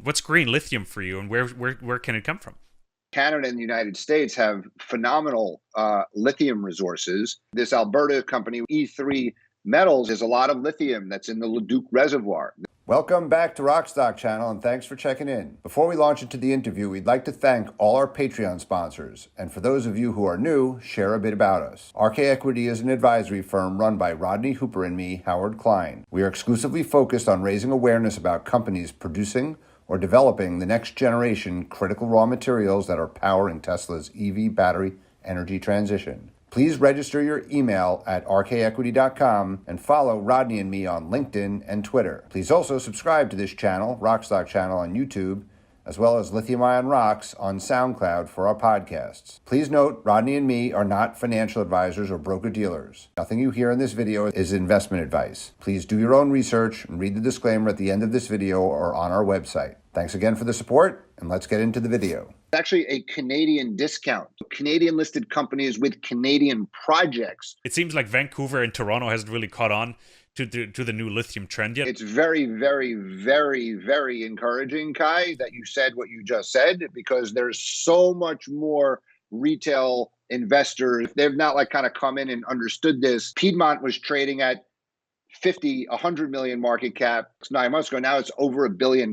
What's green lithium for you, and where can it come from? Canada and the United States have phenomenal lithium resources. This Alberta company, E3 Metals, has a lot of lithium that's in the Leduc reservoir. Welcome back to Rockstock Channel, and thanks for checking in. Before we launch into the interview, we'd like to thank all our Patreon sponsors. And for those of you who are new, share a bit about us. RK Equity is an advisory firm run by Rodney Hooper and me, Howard Klein. We are exclusively focused on raising awareness about companies producing or developing the next generation critical raw materials that are powering Tesla's EV battery energy transition. Please register your email at rkequity.com and follow Rodney and me on LinkedIn and Twitter. Please also subscribe to this channel, Rockstock Channel, on YouTube, as well as Lithium Ion Rocks on SoundCloud for our podcasts. Please note, Rodney and me are not financial advisors or broker-dealers. Nothing you hear in this video is investment advice. Please do your own research and read the disclaimer at the end of this video or on our website. Thanks again for the support, and let's get into the video. Actually a Canadian discount. Canadian listed companies with Canadian projects. It seems like Vancouver and Toronto hasn't really caught on to the new lithium trend yet. It's very, very, very, very encouraging, Kai, that you said what you just said, because there's so much more retail investors. They've not kind of come in and understood this. Piedmont was trading at 50, 100 million market cap 9 months ago. Now it's over $1 billion.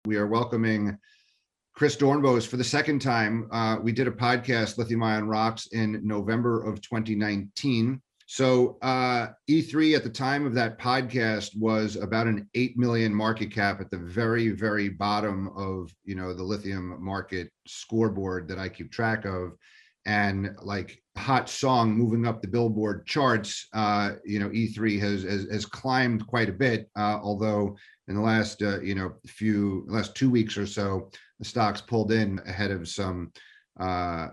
We are welcoming Chris Doornbos for the second time. We did a podcast, Lithium Ion Rocks, in November of 2019. So E3 at the time of that podcast was about an 8 million market cap at the very, very bottom of, the lithium market scoreboard that I keep track of. And like hot song moving up the Billboard charts, E3 has climbed quite a bit, although in the last, last 2 weeks or so, the stocks pulled in ahead of some, I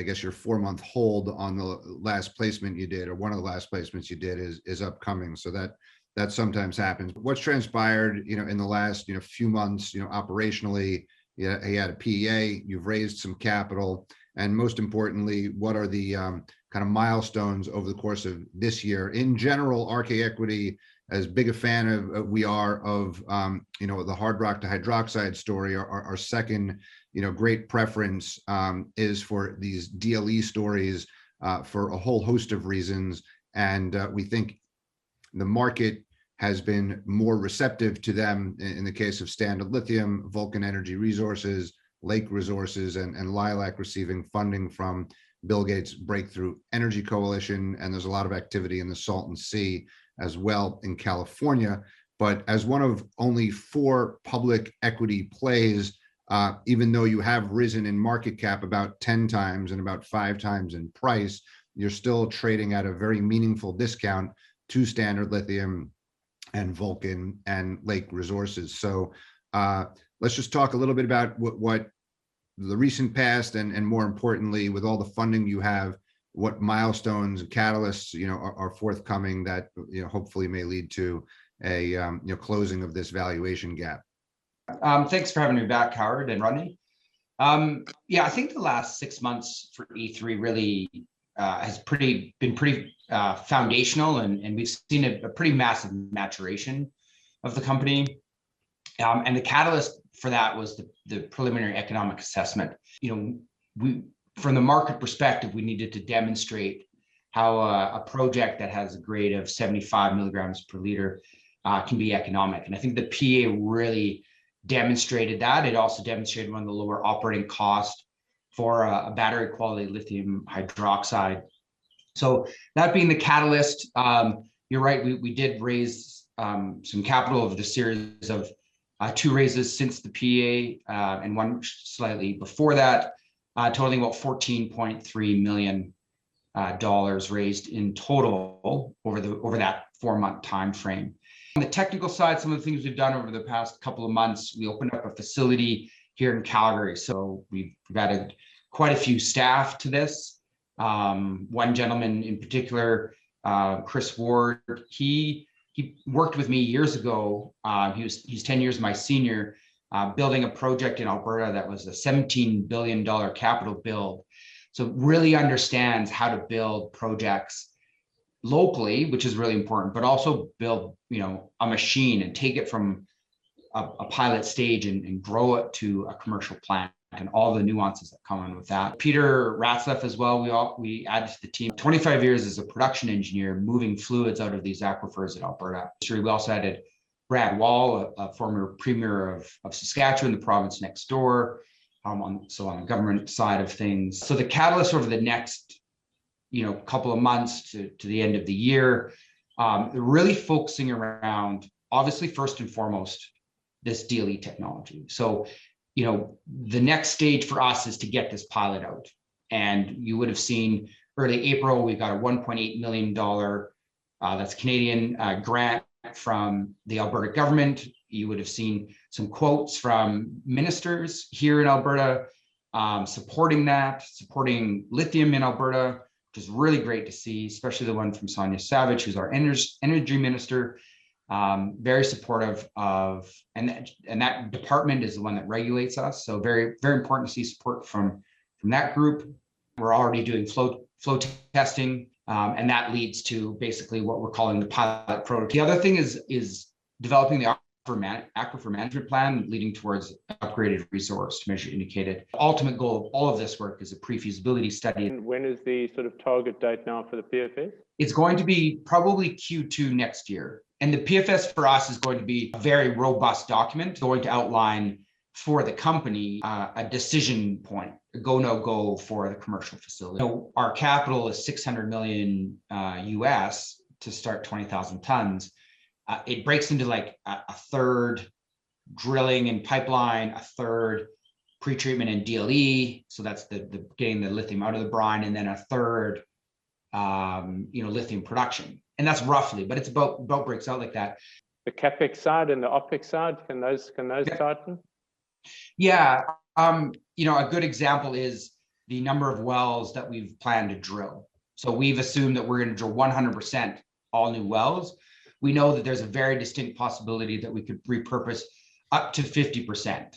guess your 4-month hold on the last placement you did, or one of the last placements you did is upcoming. So that sometimes happens. What's transpired, in the last, few months, operationally, you had a PEA, you've raised some capital, and most importantly, what are the kind of milestones over the course of this year? In general, RK Equity, as big a fan of we are of the hard rock to hydroxide story, our second great preference is for these DLE stories for a whole host of reasons, and we think the market has been more receptive to them in the case of Standard Lithium, Vulcan Energy Resources, Lake Resources, and Lilac receiving funding from Bill Gates' Breakthrough Energy Coalition, and there's a lot of activity in the Salton Sea as well in California. But as one of only 4 public equity plays, even though you have risen in market cap about 10 times and about 5 times in price, you're still trading at a very meaningful discount to Standard Lithium and Vulcan and Lake Resources. So let's just talk a little bit about what the recent past and more importantly, with all the funding you have, what milestones and catalysts are forthcoming that hopefully may lead to a closing of this valuation gap. Thanks for having me back, Howard and Rodney. I think the last 6 months for E3 really has been pretty foundational, and we've seen a pretty massive maturation of the company. And the catalyst for that was the preliminary economic assessment. From the market perspective, we needed to demonstrate how a project that has a grade of 75 milligrams per liter can be economic. And I think the PEA really demonstrated that. It also demonstrated one of the lower operating costs for a battery quality lithium hydroxide. So that being the catalyst, you're right, we did raise some capital over the series of 2 raises since the PEA and one slightly before that, totaling about $14.3 million raised in total over that 4-month time frame. On the technical side, some of the things we've done over the past couple of months, we opened up a facility here in Calgary. So we've added quite a few staff to this. One gentleman in particular, Chris Ward, he worked with me years ago. He's 10 years my senior, building a project in Alberta that was a $17 billion capital build. So really understands how to build projects locally, which is really important, but also build, a machine and take it from a pilot stage and grow it to a commercial plant, and all the nuances that come in with that. Peter Ratzlaff as well, we added to the team. 25 years as a production engineer, moving fluids out of these aquifers in Alberta. We also added Brad Wall, a former premier of Saskatchewan, the province next door, on the government side of things. So the catalyst over the next, couple of months to the end of the year, really focusing around, obviously, first and foremost, this DLE technology. So, the next stage for us is to get this pilot out. And you would have seen early April, we got a $1.8 million, that's Canadian, grant from the Alberta government. You would have seen some quotes from ministers here in Alberta, supporting lithium in Alberta, which is really great to see, especially the one from Sonia Savage, who's our energy minister. Very supportive of, and that department is the one that regulates us. So very, very important to see support from that group. We're already doing flow testing, and that leads to basically what we're calling the pilot prototype. The other thing is developing the aquifer management plan, leading towards upgraded resource to measure indicated. Ultimate goal of all of this work is a pre-feasibility study. And when is the sort of target date now for the PFS? It's going to be probably Q2 next year. And the PFS for us is going to be a very robust document, going to outline for the company a decision point, a go, no go for the commercial facility. Our capital is $600 million US to start 20,000 tons. It breaks into like a third drilling and pipeline, a third pretreatment and DLE. So that's the getting the lithium out of the brine, and then a third, lithium production. And that's roughly, but it's about breaks out like that. The CapEx side and the OpEx side, can those tighten? Yeah. A good example is the number of wells that we've planned to drill. So we've assumed that we're going to drill 100% all new wells. We know that there's a very distinct possibility that we could repurpose up to 50%.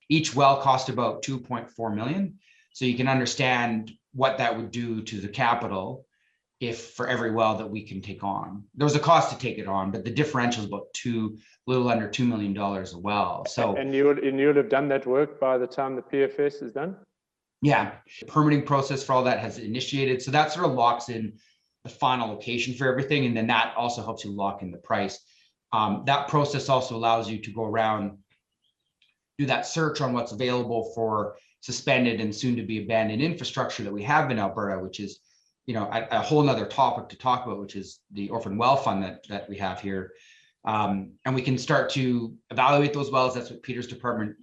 Each well cost about $2.4 million. So you can understand what that would do to the capital if for every well that we can take on. There was a cost to take it on, but the differential is about a little under $2 million a well. So and you would have done that work by the time the PFS is done? Yeah, the permitting process for all that has initiated. So that sort of locks in the final location for everything. And then that also helps you lock in the price. That process also allows you to go around, do that search on what's available for suspended and soon to be abandoned infrastructure that we have in Alberta, which is, a whole nother topic to talk about, which is the Orphan Well Fund that we have here. And we can start to evaluate those wells. That's what Peter's department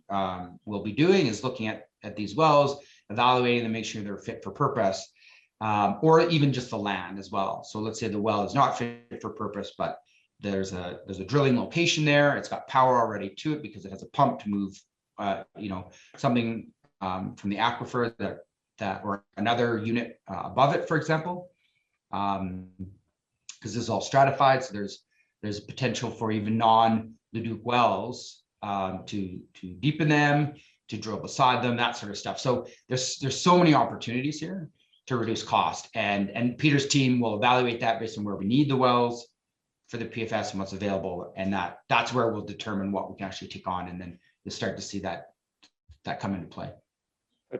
will be doing, is looking at these wells, evaluating them, make sure they're fit for purpose, or even just the land as well. So let's say the well is not fit for purpose, but there's a drilling location there. It's got power already to it because it has a pump to move, something from the aquifer that or another unit above it, for example, because this is all stratified. So there's a potential for even non-Leduc wells to deepen them, to drill beside them, that sort of stuff. So there's so many opportunities here to reduce cost, and Peter's team will evaluate that based on where we need the wells for the PFS and what's available, and that's where we'll determine what we can actually take on, and then you'll start to see that come into play.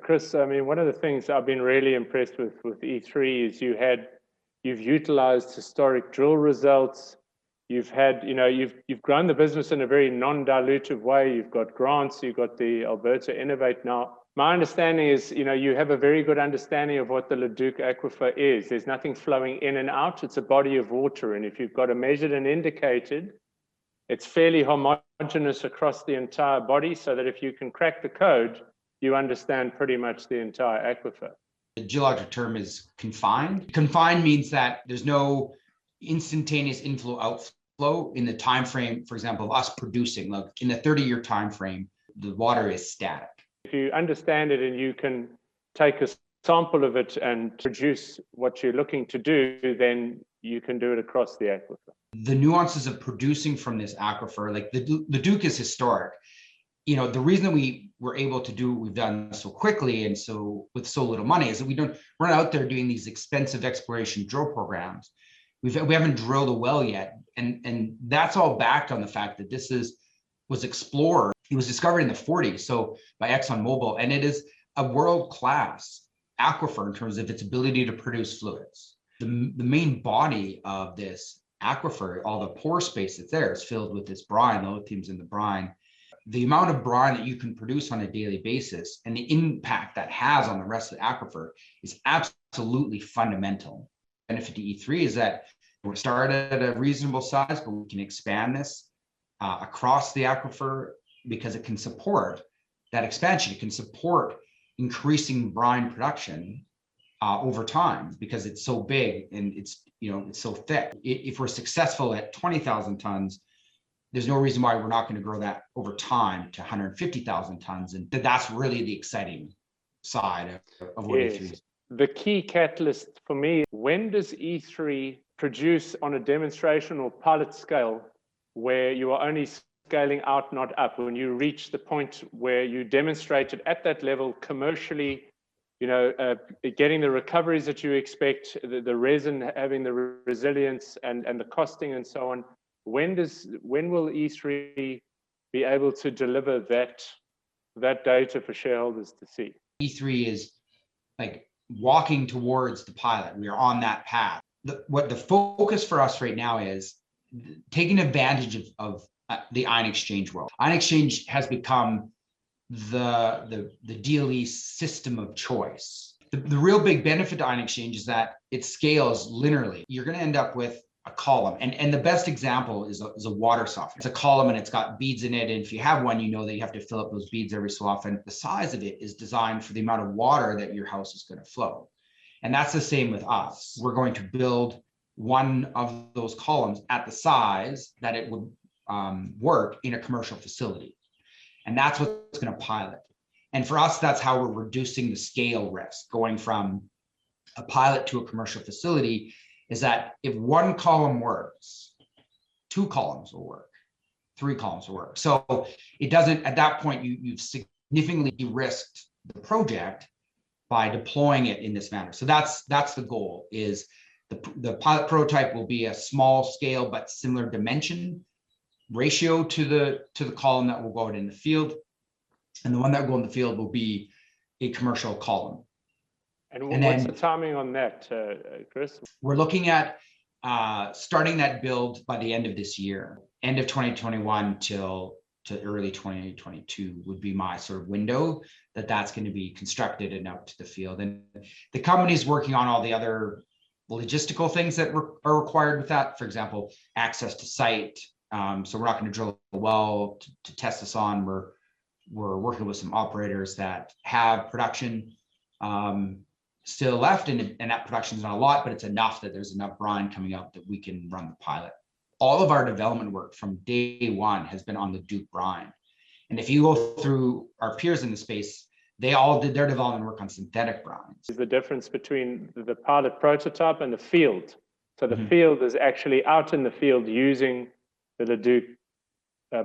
Chris, I mean, one of the things I've been really impressed with E3 is you've utilized historic drill results. You've had, you've grown the business in a very non-dilutive way. You've got grants, you've got the Alberta Innovate now. My understanding is, you have a very good understanding of what the Leduc aquifer is. There's nothing flowing in and out. It's a body of water. And if you've got a measured and indicated, it's fairly homogeneous across the entire body, so that if you can crack the code, you understand pretty much the entire aquifer. The geologic term is confined. Confined means that there's no instantaneous inflow outflow in the time frame, for example, of us producing. Like in the 30-year time frame, the water is static. If you understand it and you can take a sample of it and produce what you're looking to do, then you can do it across the aquifer. The nuances of producing from this aquifer, like the Leduc is historic. The reason that we were able to do what we've done so quickly and so with so little money is that we're not out there doing these expensive exploration drill programs. We haven't drilled a well yet, and that's all backed on the fact that this was explored. It was discovered in the 40s, so by ExxonMobil, and it is a world-class aquifer in terms of its ability to produce fluids. The main body of this aquifer, all the pore space that's there, is filled with this brine. The lithium's in the brine. The amount of brine that you can produce on a daily basis and the impact that has on the rest of the aquifer is absolutely fundamental. The benefit to E3 is that we're started at a reasonable size, but we can expand this across the aquifer because it can support that expansion. It can support increasing brine production over time because it's so big and it's so thick. If we're successful at 20,000 tons, there's no reason why we're not going to grow that over time to 150,000 tons. And that's really the exciting side of what E3 is. The key catalyst for me, when does E3 produce on a demonstration or pilot scale where you are only scaling out, not up? When you reach the point where you demonstrated at that level commercially, getting the recoveries that you expect, the resin having the resilience and the costing and so on. When will E3 be able to deliver that data for shareholders to see? E3 is like walking towards the pilot. We are on that path. What the focus for us right now is taking advantage of the ion exchange world. Ion exchange has become the DLE system of choice. The real big benefit to ion exchange is that it scales linearly. You're going to end up with a column, and the best example is a water softener. It's a column and it's got beads in it, and if you have one, you know that you have to fill up those beads every so often. The size of it is designed for the amount of water that your house is going to flow, and that's the same with us. We're going to build one of those columns at the size that it would work in a commercial facility, and that's what's going to pilot. And for us, that's how we're reducing the scale risk, going from a pilot to a commercial facility. Is that if one column works, 2 columns will work, 3 columns will work. So it doesn't, at that point, you've significantly de-risked the project by deploying it in this manner. So that's the goal, is the pilot prototype will be a small scale but similar dimension ratio to the column that will go out in the field. And the one that will go in the field will be a commercial column. And what's the timing on that, Chris? We're looking at starting that build by the end of this year, end of 2021 to early 2022 would be my sort of window that's going to be constructed and out to the field. And the company's working on all the other logistical things that are required with that. For example, access to site. So we're not going to drill a well to test this on. We're working with some operators that have production still left, and that production is not a lot, but it's enough that there's enough brine coming up that we can run the pilot. All of our development work from day one has been on the Leduc brine. And if you go through our peers in the space, they all did their development work on synthetic brines. Is the difference between the pilot prototype and the field? So the field is actually out in the field using the Leduc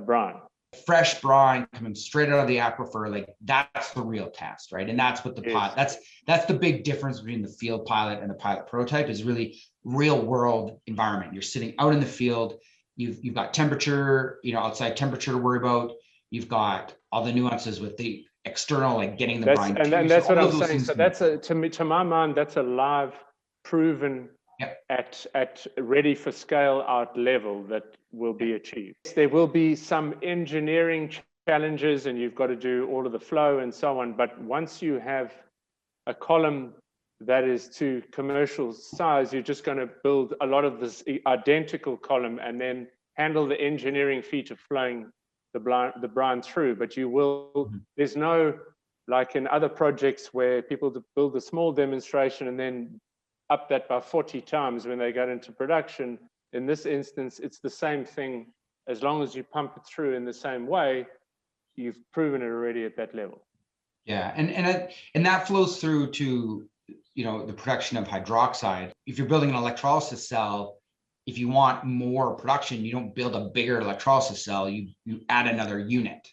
brine. Fresh brine coming straight out of the aquifer, like that's the real test, right? And that's what the pilot, that's the big difference between the field pilot and the pilot prototype, is really real world environment. You're sitting out in the field, you've got temperature, outside temperature to worry about, you've got all the nuances with the external, like getting the brine. And that's what I'm saying. So that's to my mind, that's a live, proven, at ready for scale out level that will be achieved. There will be some engineering challenges, and you've got to do all of the flow and so on. But once you have a column that is to commercial size, you're just going to build a lot of this identical column and then handle the engineering feat of flowing the brine through. But you will, there's no, like in other projects where people build a small demonstration and then up that by 40 times when they got into production. In this instance, it's the same thing. As long as you pump it through in the same way, you've proven it already at that level. Yeah, and that flows through to the production of hydroxide. If you're building an electrolysis cell, if you want more production, you don't build a bigger electrolysis cell, you add another unit.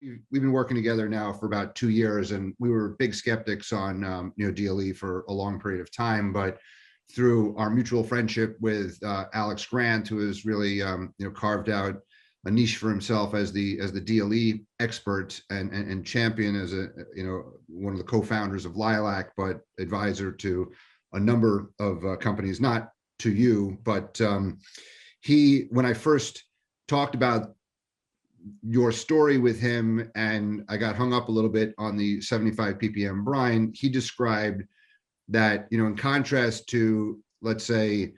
We've been working together now for about 2 years, and we were big skeptics on DLE for a long period of time. But through our mutual friendship with Alex Grant, who has really carved out a niche for himself as the DLE expert and champion, as one of the co-founders of Lilac, but advisor to a number of companies, not to you, but when I first talked about your story with him, and I got hung up a little bit on the 75 ppm brine, he described that, in contrast to, let's say,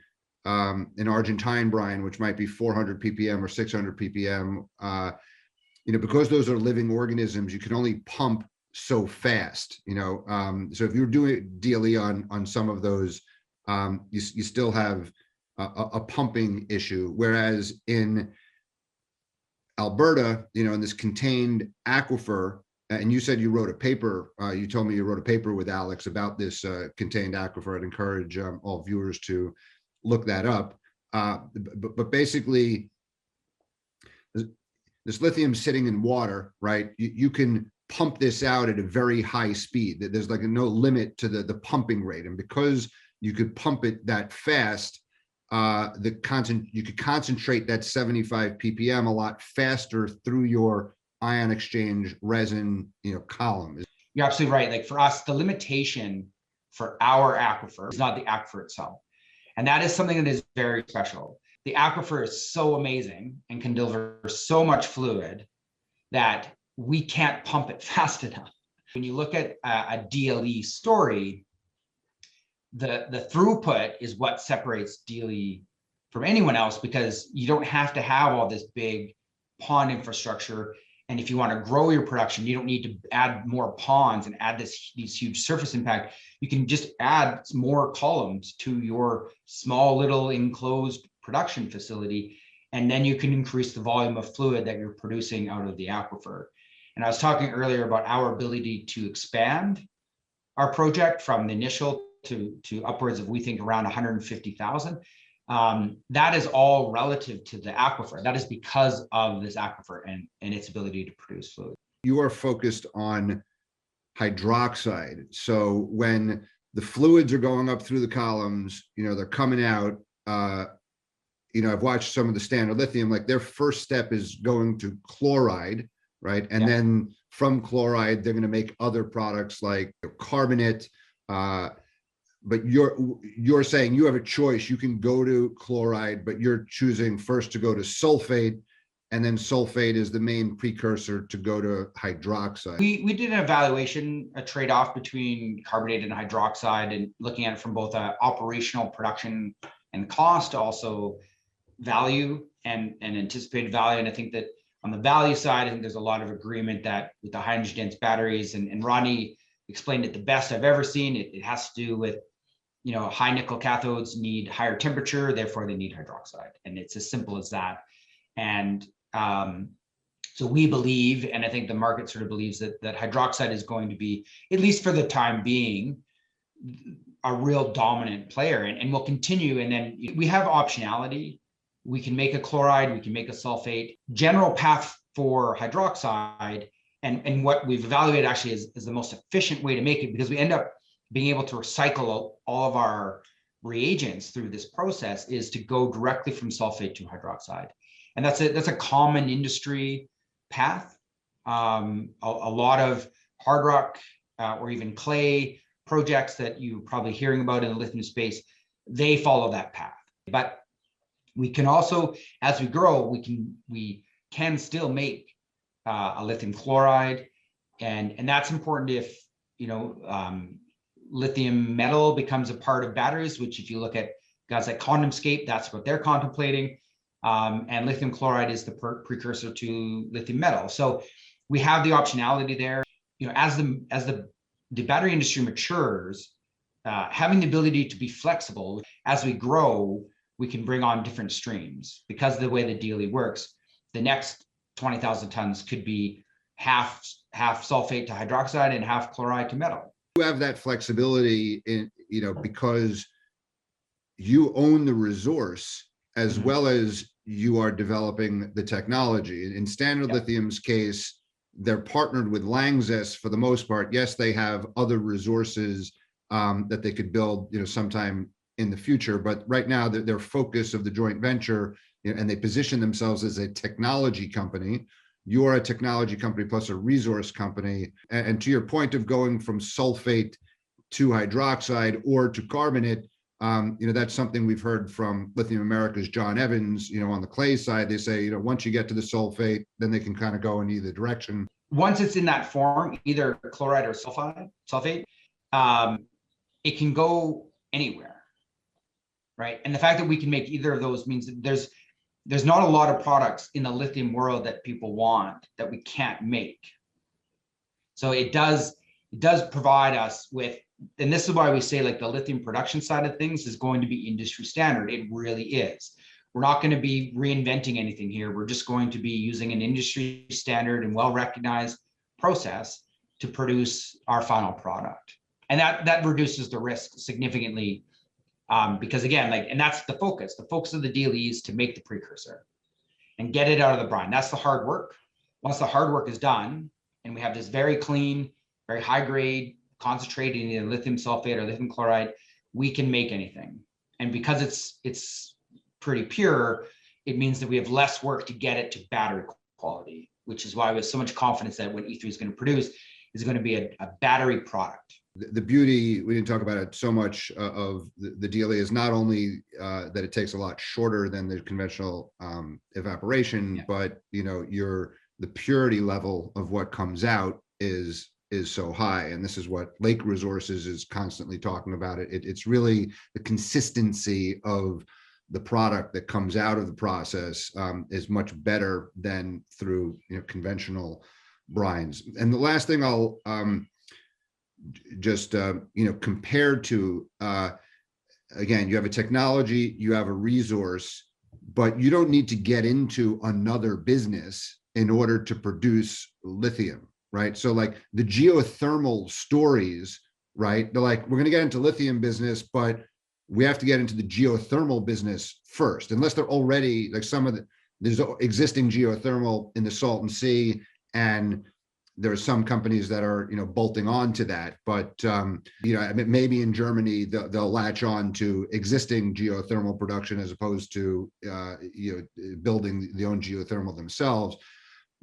an Argentine brine, which might be 400 ppm or 600 ppm, because those are living organisms, you can only pump so fast, so if you're doing DLE on some of those, you still have a pumping issue, whereas in Alberta, in this contained aquifer, and you said you wrote a paper, you told me you wrote a paper with Alex about this contained aquifer. I'd encourage all viewers to look that up. But basically, this lithium sitting in water, right? You can pump this out at a very high speed. There's like no limit to the pumping rate. And because you could pump it that fast, you could concentrate that 75 ppm a lot faster through your ion exchange resin, column. You're absolutely right. Like for us, the limitation for our aquifer is not the aquifer itself. And that is something that is very special. The aquifer is so amazing and can deliver so much fluid that we can't pump it fast enough. When you look at a DLE story, the throughput is what separates DLE from anyone else, because you don't have to have all this big pond infrastructure. And if you want to grow your production, you don't need to add more ponds and add these huge surface impact. You can just add more columns to your small little enclosed production facility, and then you can increase the volume of fluid that you're producing out of the aquifer. And I was talking earlier about our ability to expand our project from the initial to upwards of, we think, around 150,000. That is all relative to the aquifer. That is because of this aquifer and its ability to produce fluid. You are focused on hydroxide. So when the fluids are going up through the columns, they're coming out. I've watched some of the standard lithium, like their first step is going to chloride, right? And then from chloride, they're going to make other products like carbonate. But you're saying you have a choice. You can go to chloride, but you're choosing first to go to sulfate, and then sulfate is the main precursor to go to hydroxide. We did an evaluation, a trade-off between carbonate and hydroxide, and looking at it from both operational production and cost, also value and anticipated value. And I think that on the value side, I think there's a lot of agreement that with the high energy dense batteries, and Ronnie explained it the best I've ever seen. It has to do with, high nickel cathodes need higher temperature, therefore they need hydroxide. And it's as simple as that. And so we believe, and I think the market sort of believes, that hydroxide is going to be, at least for the time being, a real dominant player, and will continue. And then we have optionality. We can make a chloride, we can make a sulfate. General path for hydroxide, and what we've evaluated actually is the most efficient way to make it, because we end up being able to recycle all of our reagents through this process, is to go directly from sulfate to hydroxide. And that's a common industry path. A lot of hard rock or even clay projects that you're probably hearing about in the lithium space, they follow that path. But we can also, as we grow, we can still make a lithium chloride, and that's important if lithium metal becomes a part of batteries, which if you look at guys like QuantumScape, that's what they're contemplating. And lithium chloride is the precursor to lithium metal. So we have the optionality there. As the battery industry matures, having the ability to be flexible as we grow, we can bring on different streams. Because of the way the DLE works, the next 20,000 tons could be half sulfate to hydroxide and half chloride to metal. You have that flexibility in, because you own the resource as well as you are developing the technology. In Standard Lithium's case, they're partnered with langsis for the most part. Yes, they have other resources that they could build, sometime in the future. But right now, their focus of the joint venture, and they position themselves as a technology company. You're a technology company plus a resource company. And to your point of going from sulfate to hydroxide or to carbonate, that's something we've heard from Lithium America's John Evans, on the clay side. They say, once you get to the sulfate, then they can kind of go in either direction. Once it's in that form, either chloride or sulfate, it can go anywhere, right? And the fact that we can make either of those means that there's not a lot of products in the lithium world that people want that we can't make. So it does provide us with, and this is why we say like the lithium production side of things is going to be industry standard. It really is. We're not going to be reinventing anything here. We're just going to be using an industry standard and well-recognized process to produce our final product. And that reduces the risk significantly, because again, and that's the focus. The focus of the DLE is to make the precursor and get it out of the brine. That's the hard work. Once the hard work is done, and we have this very clean, very high grade, concentrated in either lithium sulfate or lithium chloride, we can make anything. And because it's pretty pure, it means that we have less work to get it to battery quality, which is why we have so much confidence that what E3 is going to produce is going to be a battery product. The beauty, we didn't talk about it so much, of the DLE is not only that it takes a lot shorter than the conventional evaporation, but the purity level of what comes out is so high. And this is what Lake Resources is constantly talking about. It's really the consistency of the product that comes out of the process is much better than through conventional brines. And the last thing I'll just compared to, again, you have a technology, you have a resource, but you don't need to get into another business in order to produce lithium, right? So like the geothermal stories, right? They're like, we're going to get into lithium business, but we have to get into the geothermal business first, unless they're already like there's existing geothermal in the Salton Sea, and there are some companies that are bolting on to that, but maybe in Germany they'll latch on to existing geothermal production as opposed to building their own geothermal themselves.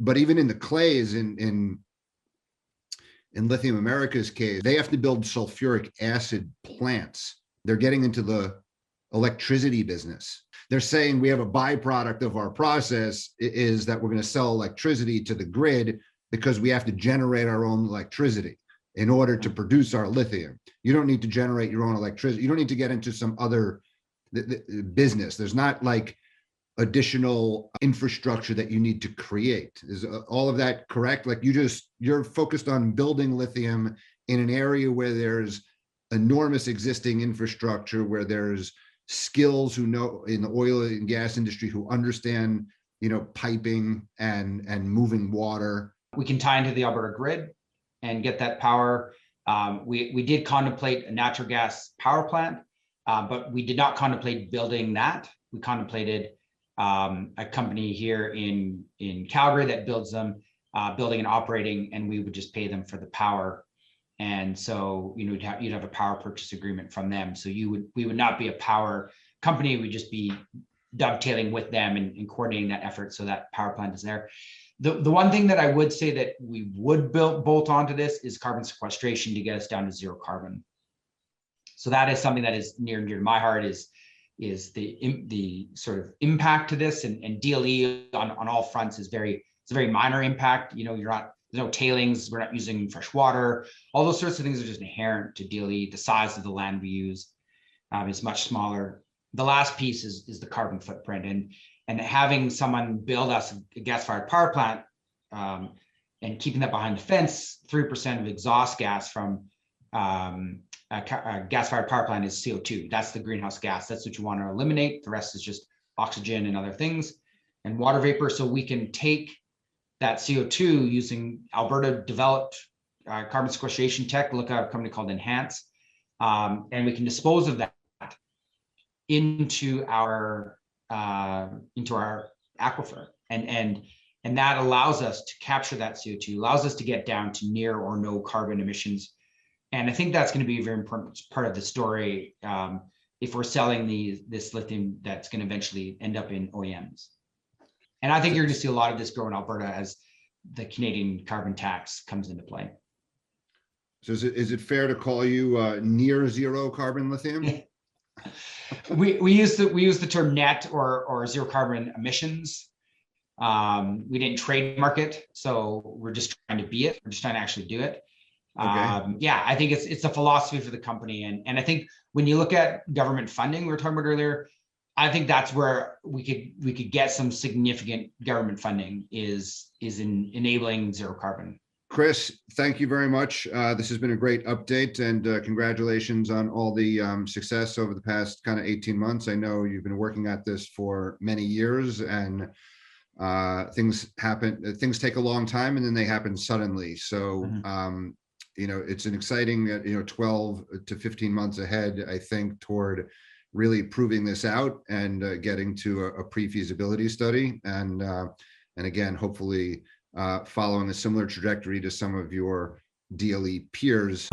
But even in the clays in Lithium America's case, they have to build sulfuric acid plants. They're getting into the electricity business. They're saying we have a byproduct of our process is that we're going to sell electricity to the grid, because we have to generate our own electricity in order to produce our lithium. You don't need to generate your own electricity. You don't need to get into some other business. There's not like additional infrastructure that you need to create. Is all of that correct? Like you're focused on building lithium in an area where there's enormous existing infrastructure, where there's skills who know in the oil and gas industry who understand, piping and moving water. We can tie into the Alberta grid and get that power. We did contemplate a natural gas power plant, but we did not contemplate building that. We contemplated a company here in Calgary that builds them, building and operating, and we would just pay them for the power. And so you'd have a power purchase agreement from them. So we would not be a power company. We'd just be dovetailing with them and coordinating that effort so that power plant is there. The one thing that I would say that we would bolt onto this is carbon sequestration to get us down to zero carbon. So that is something that is near and dear to my heart, is the sort of impact to this, and DLE on all fronts is it's a very minor impact. There's no tailings, we're not using fresh water. All those sorts of things are just inherent to DLE. The size of the land we use is much smaller. The last piece is the carbon footprint, and having someone build us a gas-fired power plant and keeping that behind the fence. 3% of exhaust gas from a gas-fired power plant is CO2. That's the greenhouse gas. That's what you want to eliminate. The rest is just oxygen and other things and water vapor. So we can take that CO2 using Alberta developed carbon sequestration tech. Look at a company called Enhance, and we can dispose of that into our aquifer. And And that allows us to capture that CO2, allows us to get down to near or no carbon emissions. And I think that's going to be a very important part of the story if we're selling this lithium that's going to eventually end up in OEMs. And I think you're going to see a lot of this grow in Alberta as the Canadian carbon tax comes into play. So is it fair to call you near zero carbon lithium? we use the term net or zero carbon emissions. We didn't trademark it, so we're just trying to be it. We're just trying to actually do it. Okay. Yeah, I think it's a philosophy for the company, and I think when you look at government funding, we were talking about earlier, I think that's where we could get some significant government funding is in enabling zero carbon. Chris, thank you very much. This has been a great update, and congratulations on all the success over the past kind of 18 months. I know you've been working at this for many years, and things take a long time, and then they happen suddenly. So, you know, it's an exciting, 12 to 15 months ahead, I think, toward really proving this out and getting to a pre-feasibility study. And again, hopefully, following a similar trajectory to some of your DLE peers.